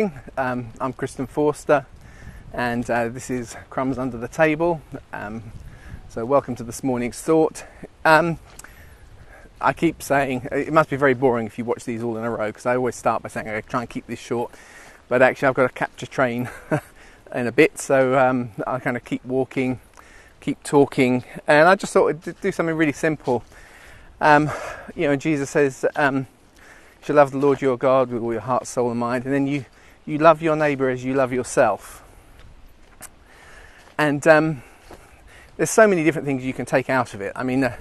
I'm Kristen Forster, and this is Crumbs under the table. So welcome to this morning's thought. I keep saying it must be very boring if you watch these all in a row, because I always start by saying I'm going to try and keep this short, but actually I've got to catch a train in a bit, so I'll kind of keep walking, keep talking, and I just thought I'd do something really simple. Jesus says you should love the Lord your God with all your heart, soul and mind, and then you love your neighbour as you love yourself. And there's so many different things you can take out of it. I mean,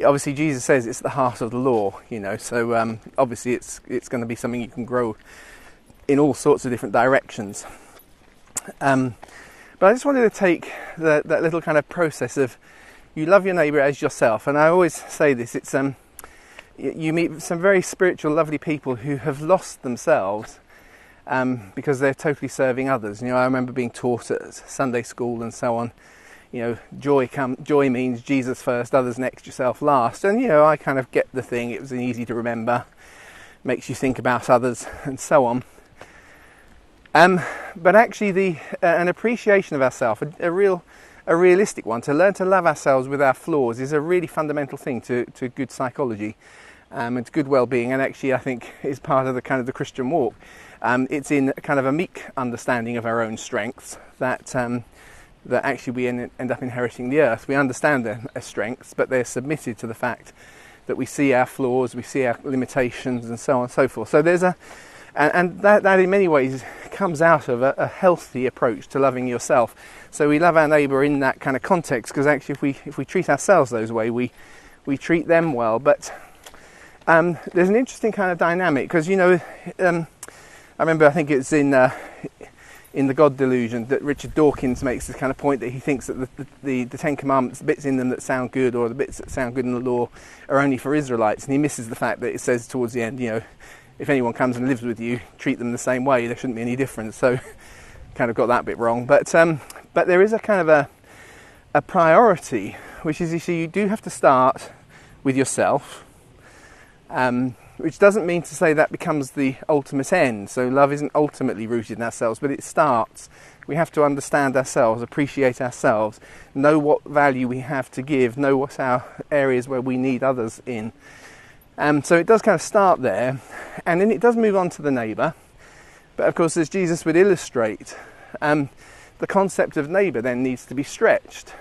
obviously Jesus says it's the heart of the law, so obviously it's going to be something you can grow in all sorts of different directions. But I just wanted to take that little kind of process of you love your neighbour as yourself. And I always say this, it's you meet some very spiritual, lovely people who have lost themselves because they're totally serving others. I remember being taught at Sunday school and so on. Joy means Jesus first, others next, yourself last. And I kind of get the thing. It was easy to remember, makes you think about others and so on. But actually, an appreciation of ourselves, a realistic one, to learn to love ourselves with our flaws, is a really fundamental thing to good psychology and to good well-being. And actually, I think is part of the Christian walk. It's in kind of a meek understanding of our own strengths that actually we end up inheriting the earth. We understand their strengths, but they're submitted to the fact that we see our flaws, we see our limitations, and so on and so forth. So there's and that in many ways comes out of a healthy approach to loving yourself. So we love our neighbour in that kind of context, because actually if we treat ourselves those way, we treat them well. But there's an interesting kind of dynamic, because I remember, I think it's in the God Delusion that Richard Dawkins makes this kind of point that he thinks that the Ten Commandments, the bits in them that sound good, or the bits that sound good in the law, are only for Israelites, and he misses the fact that it says towards the end, if anyone comes and lives with you, treat them the same way. There shouldn't be any difference. So, kind of got that bit wrong. But there is a kind of a priority, which is you do have to start with yourself. Which doesn't mean to say that becomes the ultimate end. So love isn't ultimately rooted in ourselves, but it starts. We have to understand ourselves, appreciate ourselves, know what value we have to give, know what our areas where we need others in. So it does kind of start there, and then it does move on to the neighbour. But of course, as Jesus would illustrate, the concept of neighbour then needs to be stretched.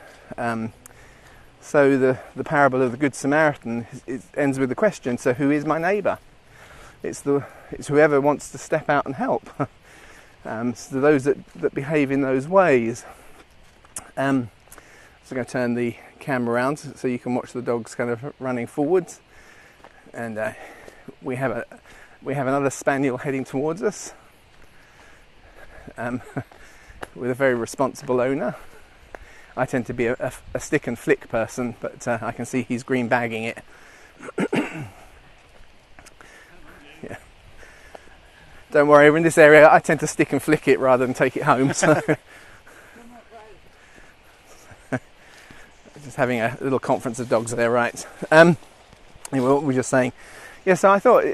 So the parable of the Good Samaritan ends with the question, so who is my neighbour? It's whoever wants to step out and help. So those that behave in those ways. So I'm going to turn the camera around so you can watch the dogs kind of running forwards. And we have another spaniel heading towards us with a very responsible owner. I tend to be a stick and flick person, but I can see he's green bagging it. Yeah. Don't worry, in this area I tend to stick and flick it rather than take it home. So. Just having a little conference of dogs there, right? Anyway, what we were just saying. Yeah, so I thought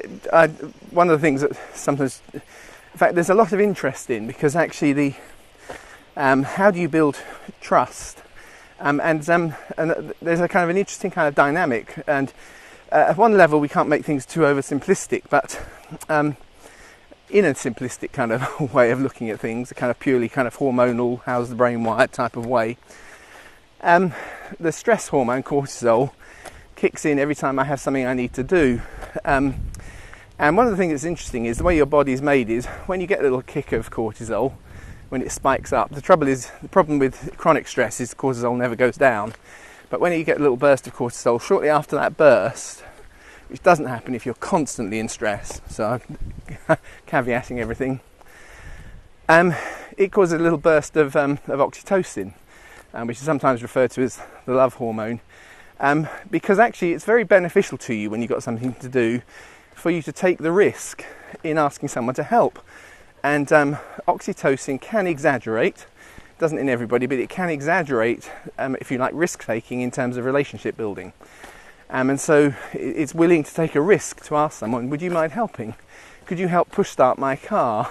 one of the things that sometimes, in fact, there's a lot of interest in, because actually how do you build trust? And there's a kind of an interesting kind of dynamic. And at one level, we can't make things too oversimplistic, but in a simplistic kind of way of looking at things, a kind of purely kind of hormonal, how's the brain wired type of way, the stress hormone cortisol kicks in every time I have something I need to do. And one of the things that's interesting is the way your body's made is when you get a little kick of cortisol, when it spikes up. The problem with chronic stress is the cortisol never goes down. But when you get a little burst of cortisol, shortly after that burst, which doesn't happen if you're constantly in stress, so I'm caveating everything, it causes a little burst of oxytocin, which is sometimes referred to as the love hormone, because actually it's very beneficial to you when you've got something to do for you to take the risk in asking someone to help. And oxytocin can exaggerate, doesn't in everybody, but it can exaggerate, if you like, risk-taking in terms of relationship building. And so it's willing to take a risk to ask someone, would you mind helping? Could you help push start my car?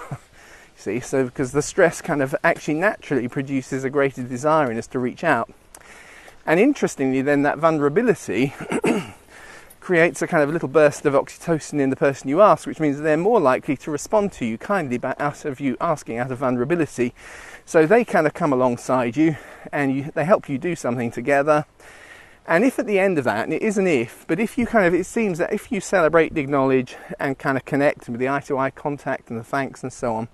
See, so because the stress kind of actually naturally produces a greater desire in us to reach out. And interestingly then, that vulnerability creates a kind of little burst of oxytocin in the person you ask, which means they're more likely to respond to you kindly out of you asking out of vulnerability. So they kind of come alongside you and they help you do something together. And if at the end of that, and it is an if, but if you it seems that if you celebrate, acknowledge and kind of connect with the eye-to-eye contact and the thanks and so on,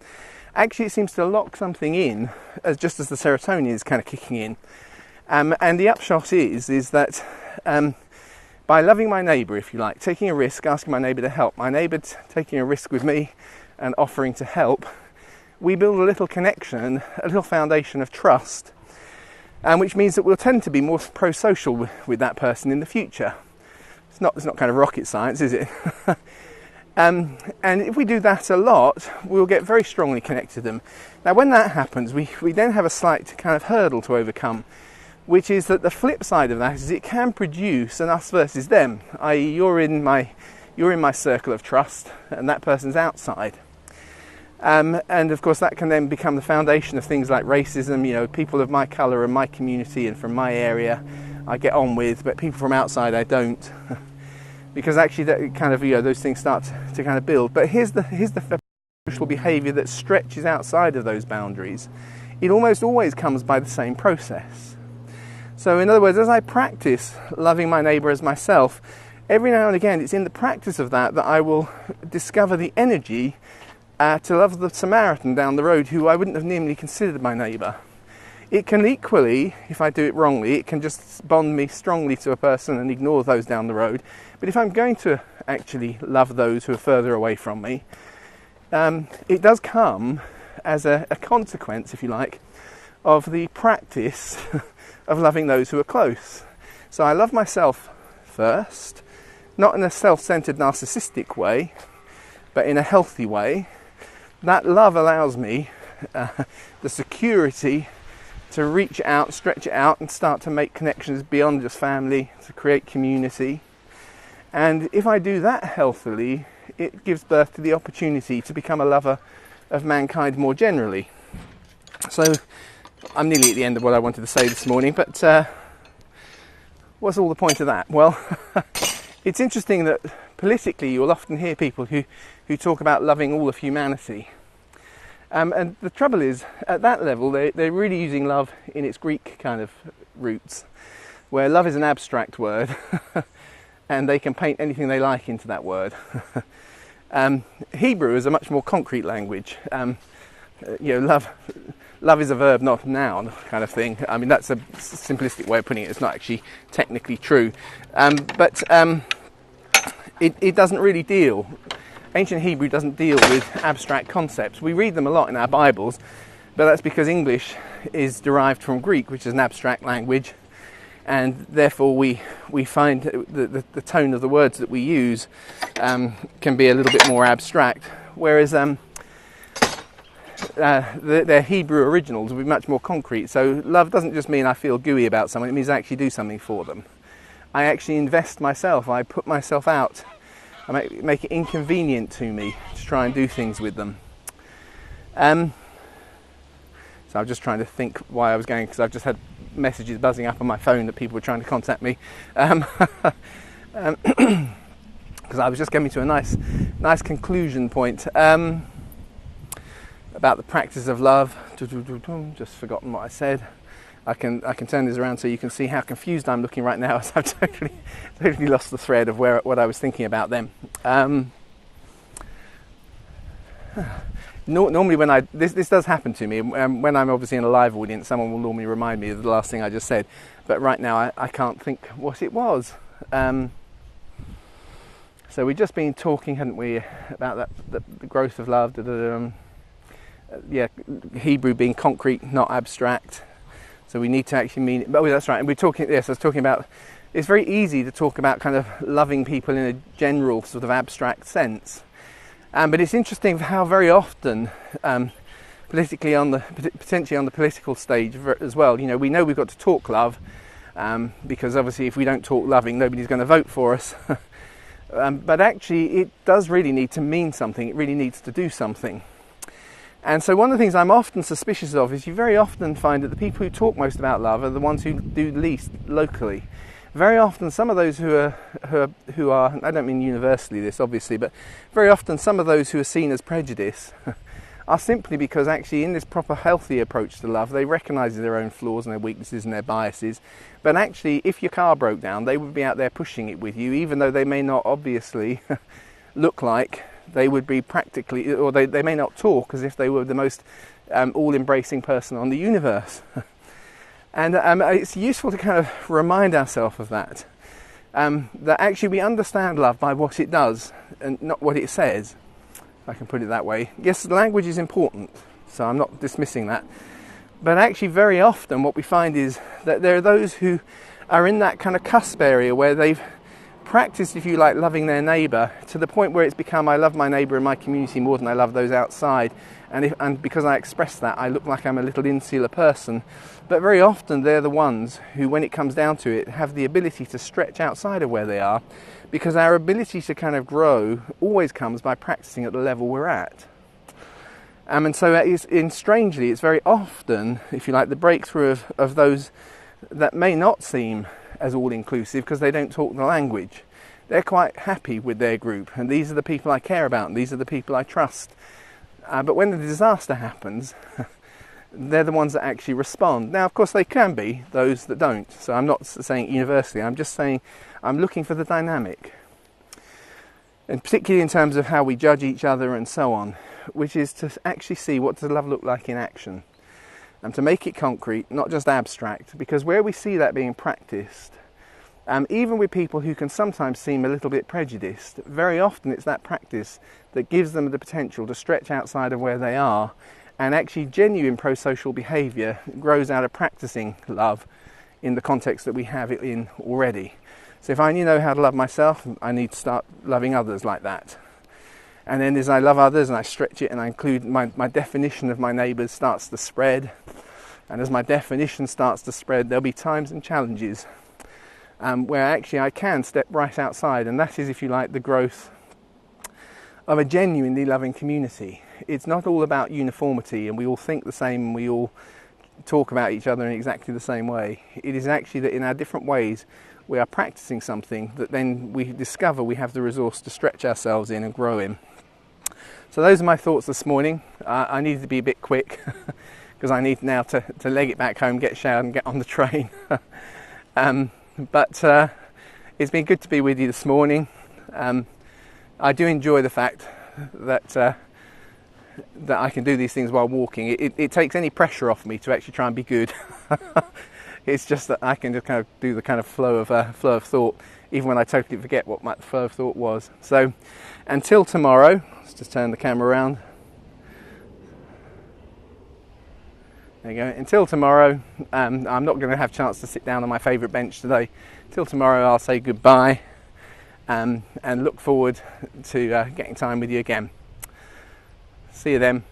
actually it seems to lock something in, just as the serotonin is kind of kicking in. And the upshot is that by loving my neighbour, if you like, taking a risk, asking my neighbour to help, my neighbour taking a risk with me and offering to help, we build a little connection, a little foundation of trust, which means that we'll tend to be more pro-social with that person in the future. It's not kind of rocket science, is it? And if we do that a lot, we'll get very strongly connected to them. Now, when that happens, we then have a slight kind of hurdle to overcome, which is that the flip side of that is it can produce an us versus them, i.e. you're in my circle of trust and that person's outside. And of course that can then become the foundation of things like racism. People of my colour and my community and from my area I get on with, but people from outside I don't. Because actually that kind of, those things start to kind of build. But here's the social behaviour that stretches outside of those boundaries. It almost always comes by the same process. So in other words, as I practice loving my neighbour as myself, every now and again it's in the practice of that I will discover the energy to love the Samaritan down the road who I wouldn't have normally considered my neighbour. It can equally, if I do it wrongly, it can just bond me strongly to a person and ignore those down the road. But if I'm going to actually love those who are further away from me, it does come as a consequence, if you like, of the practice of loving those who are close. So I love myself first, not in a self-centered narcissistic way, but in a healthy way. That love allows me the security to reach out, stretch it out and start to make connections beyond just family, to create community. And if I do that healthily, it gives birth to the opportunity to become a lover of mankind more generally. So I'm nearly at the end of what I wanted to say this morning, but what's all the point of that? Well, it's interesting that politically you'll often hear people who talk about loving all of humanity. And the trouble is, at that level, they're really using love in its Greek kind of roots, where love is an abstract word, and they can paint anything they like into that word. Hebrew is a much more concrete language. Love is a verb, not a noun, kind of thing. I mean, that's a simplistic way of putting it. It's not actually technically true. But it doesn't really deal. Ancient Hebrew doesn't deal with abstract concepts. We read them a lot in our Bibles, but that's because English is derived from Greek, which is an abstract language, and therefore we find the tone of the words that we use can be a little bit more abstract, whereas their Hebrew originals will be much more concrete. So love doesn't just mean I feel gooey about someone, it means I actually do something for them. I actually invest myself, I put myself out. I make it inconvenient to me to try and do things with them. So I'm just trying to think why I was going, because I've just had messages buzzing up on my phone that people were trying to contact me. Because I was just getting to a nice conclusion point about the practice of love. Just forgotten what I said. I can turn this around so you can see how confused I'm looking right now, as I've totally lost the thread of what I was thinking about them. Normally when this does happen to me, when I'm obviously in a live audience, someone will normally remind me of the last thing I just said, but right now I can't think what it was. So we've just been talking, hadn't we, about the growth of love, Hebrew being concrete, not abstract. So we need to actually mean it. Oh, that's right. And I was talking about, it's very easy to talk about kind of loving people in a general sort of abstract sense. But it's interesting how very often, potentially on the political stage as well, we know we've got to talk love, because obviously if we don't talk loving, nobody's going to vote for us. But actually it does really need to mean something. It really needs to do something. And so one of the things I'm often suspicious of is you very often find that the people who talk most about love are the ones who do least locally. Very often some of those who are, I don't mean universally this obviously, but very often some of those who are seen as prejudice are simply because actually in this proper healthy approach to love they recognise their own flaws and their weaknesses and their biases, but actually if your car broke down they would be out there pushing it with you, even though they may not obviously look like they would be practically, or they may not talk as if they were the most all-embracing person on the universe. And it's useful to kind of remind ourselves of that, that actually we understand love by what it does and not what it says, if I can put it that way. Yes, language is important, so I'm not dismissing that, but actually very often what we find is that there are those who are in that kind of cusp area where they've practiced, if you like, loving their neighbour to the point where it's become I love my neighbour in my community more than I love those outside, and because I express that I look like I'm a little insular person. But very often they're the ones who, when it comes down to it, have the ability to stretch outside of where they are, because our ability to kind of grow always comes by practicing at the level we're at. And so strangely it's very often, if you like, the breakthrough of those that may not seem as all-inclusive because they don't talk the language. They're quite happy with their group, and these are the people I care about, and these are the people I trust. But when the disaster happens, they're the ones that actually respond. Now, of course, they can be those that don't. So I'm not saying universally, I'm just saying I'm looking for the dynamic. And particularly in terms of how we judge each other and so on, which is to actually see what does love look like in action. And to make it concrete, not just abstract, because where we see that being practiced, even with people who can sometimes seem a little bit prejudiced, very often it's that practice that gives them the potential to stretch outside of where they are, and actually genuine pro-social behaviour grows out of practicing love in the context that we have it in already. So if I only know how to love myself, I need to start loving others like that. And then as I love others and I stretch it and I include my definition of my neighbours starts to spread. And as my definition starts to spread, there'll be times and challenges where actually I can step right outside. And that is, if you like, the growth of a genuinely loving community. It's not all about uniformity and we all think the same and we all talk about each other in exactly the same way. It is actually that in our different ways we are practicing something that then we discover we have the resource to stretch ourselves in and grow in. So those are my thoughts this morning. I needed to be a bit quick because I need now to leg it back home, get showered and get on the train. But it's been good to be with you this morning. I do enjoy the fact that I can do these things while walking. It takes any pressure off me to actually try and be good. It's just that I can just kind of do the kind of flow of thought, even when I totally forget what my flow of thought was. So until tomorrow, let's just turn the camera around. There you go. Until tomorrow, I'm not going to have a chance to sit down on my favourite bench today. Till tomorrow, I'll say goodbye and look forward to getting time with you again. See you then.